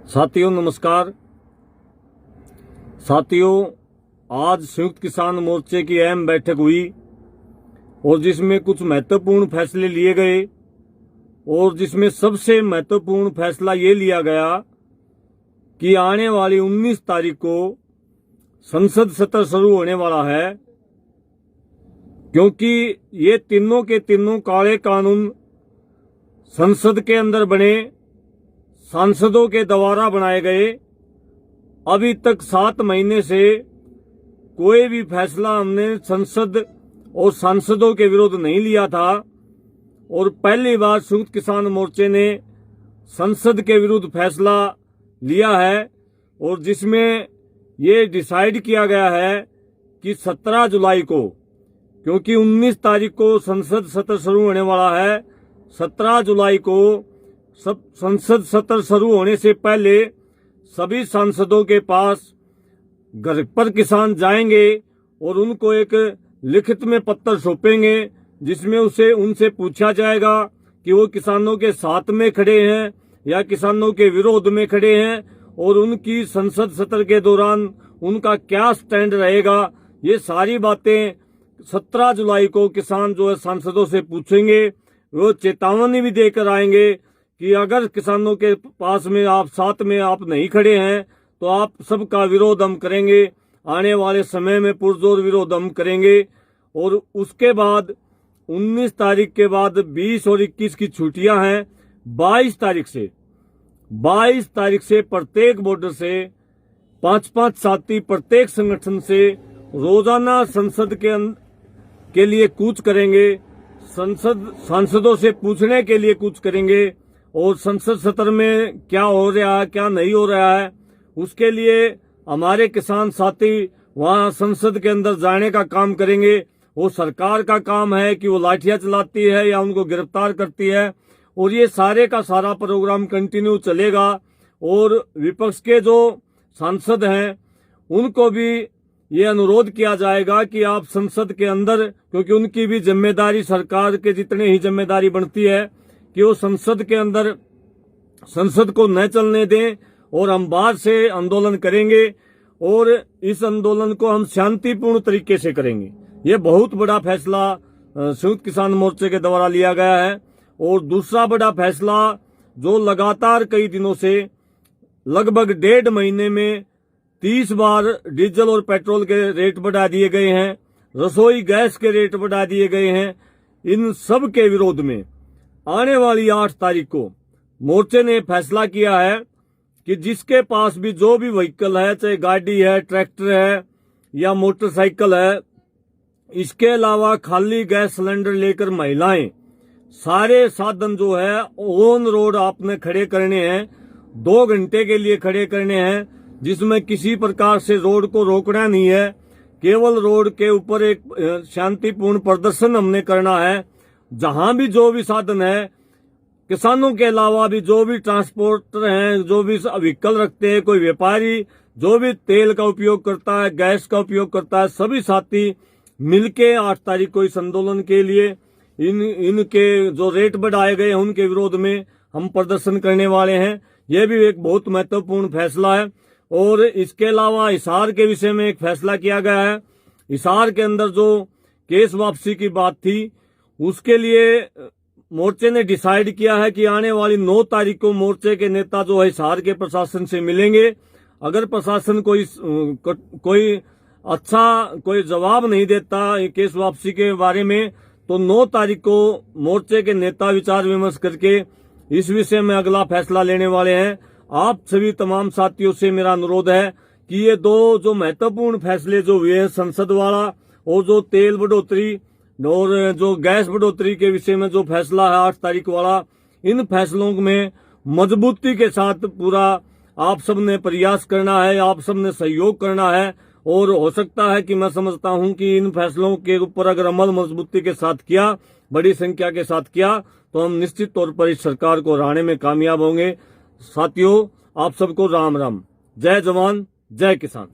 साथियों नमस्कार। साथियों, आज संयुक्त किसान मोर्चे की अहम बैठक हुई और जिसमें कुछ महत्वपूर्ण फैसले लिए गए और जिसमें सबसे महत्वपूर्ण फैसला ये लिया गया कि आने वाली 19 तारीख को संसद सत्र शुरू होने वाला है, क्योंकि ये तीनों के तीनों काले कानून संसद के अंदर बने, सांसदों के द्वारा बनाए गए। अभी तक 7 महीने से कोई भी फैसला हमने संसद और सांसदों के विरोध नहीं लिया था और पहली बार संयुक्त किसान मोर्चे ने संसद के विरुद्ध फैसला लिया है और जिसमें ये डिसाइड किया गया है कि 17 जुलाई को, क्योंकि 19 तारीख को संसद सत्र शुरू होने वाला है, 17 जुलाई को सब संसद सत्र शुरू होने से पहले सभी सांसदों के पास घर पर किसान जाएंगे और उनको एक लिखित में पत्र सौंपेंगे जिसमें उनसे पूछा जाएगा कि वो किसानों के साथ में खड़े हैं या किसानों के विरोध में खड़े हैं और उनकी संसद सत्र के दौरान उनका क्या स्टैंड रहेगा। ये सारी बातें 17 जुलाई को किसान जो है सांसदों से पूछेंगे। वो चेतावनी भी देकर आएंगे कि अगर किसानों के पास में आप साथ में आप नहीं खड़े हैं तो आप सबका विरोध हम करेंगे, आने वाले समय में पुरजोर विरोध हम करेंगे। और उसके बाद 19 तारीख के बाद 20 और 21 की छुट्टियां हैं। 22 तारीख से प्रत्येक बॉर्डर से 5-5 साथी प्रत्येक संगठन से रोजाना संसद के लिए कूच करेंगे, सांसदों से पूछने के लिए कूच करेंगे और संसद सत्र में क्या हो रहा है क्या नहीं हो रहा है उसके लिए हमारे किसान साथी वहां संसद के अंदर जाने का काम करेंगे। वो सरकार का काम है कि वो लाठियां चलाती है या उनको गिरफ्तार करती है और ये सारे का सारा प्रोग्राम कंटिन्यू चलेगा। और विपक्ष के जो सांसद हैं उनको भी ये अनुरोध किया जाएगा कि आप संसद के अंदर, क्योंकि उनकी भी जिम्मेदारी सरकार के जितने ही जिम्मेदारी बनती है कि वो संसद के अंदर संसद को न चलने दें और हम बाहर से आंदोलन करेंगे और इस आंदोलन को हम शांतिपूर्ण तरीके से करेंगे। ये बहुत बड़ा फैसला संयुक्त किसान मोर्चे के द्वारा लिया गया है। और दूसरा बड़ा फैसला जो लगातार कई दिनों से लगभग 1.5 महीने में 30 बार डीजल और पेट्रोल के रेट बढ़ा दिए गए हैं, रसोई गैस के रेट बढ़ा दिए गए हैं। इन सब के विरोध में आने वाली 8 तारीख को मोर्चे ने फैसला किया है कि जिसके पास भी जो भी व्हीकल है, चाहे गाड़ी है, ट्रैक्टर है या मोटरसाइकिल है, इसके अलावा खाली गैस सिलेंडर लेकर महिलाएं, सारे साधन जो है ऑन रोड आपने खड़े करने हैं, 2 घंटे के लिए खड़े करने हैं, जिसमें किसी प्रकार से रोड को रोकना नहीं है। केवल रोड के ऊपर एक शांतिपूर्ण प्रदर्शन हमने करना है। जहां भी जो भी साधन है, किसानों के अलावा भी जो भी ट्रांसपोर्टर हैं, जो भी व्हीकल रखते हैं, कोई व्यापारी जो भी तेल का उपयोग करता है, गैस का उपयोग करता है, सभी साथी मिलके 8 तारीख को इस आंदोलन के लिए इनके जो रेट बढ़ाए गए हैं उनके विरोध में हम प्रदर्शन करने वाले हैं। यह भी एक बहुत महत्वपूर्ण फैसला है। और इसके अलावा हिसार के विषय में एक फैसला किया गया है। हिसार के अंदर जो केस वापसी की बात थी उसके लिए मोर्चे ने डिसाइड किया है कि आने वाली 9 तारीख को मोर्चे के नेता जो है हिसार के प्रशासन से मिलेंगे। अगर प्रशासन कोई जवाब नहीं देता केस वापसी के बारे में तो 9 तारीख को मोर्चे के नेता विचार विमर्श करके इस विषय में अगला फैसला लेने वाले हैं। आप सभी तमाम साथियों से मेरा अनुरोध है कि ये 2 जो महत्वपूर्ण फैसले जो हुए हैं, संसद वाला और जो तेल बढ़ोतरी और जो गैस बढ़ोतरी के विषय में जो फैसला है 8 तारीख वाला, इन फैसलों में मजबूती के साथ पूरा आप सब ने प्रयास करना है, आप सब ने सहयोग करना है। और हो सकता है कि मैं समझता हूं कि इन फैसलों के ऊपर अगर अमल मजबूती के साथ किया, बड़ी संख्या के साथ किया, तो हम निश्चित तौर पर इस सरकार को हराने में कामयाब होंगे। साथियों, आप सबको राम राम। जय जवान, जय किसान।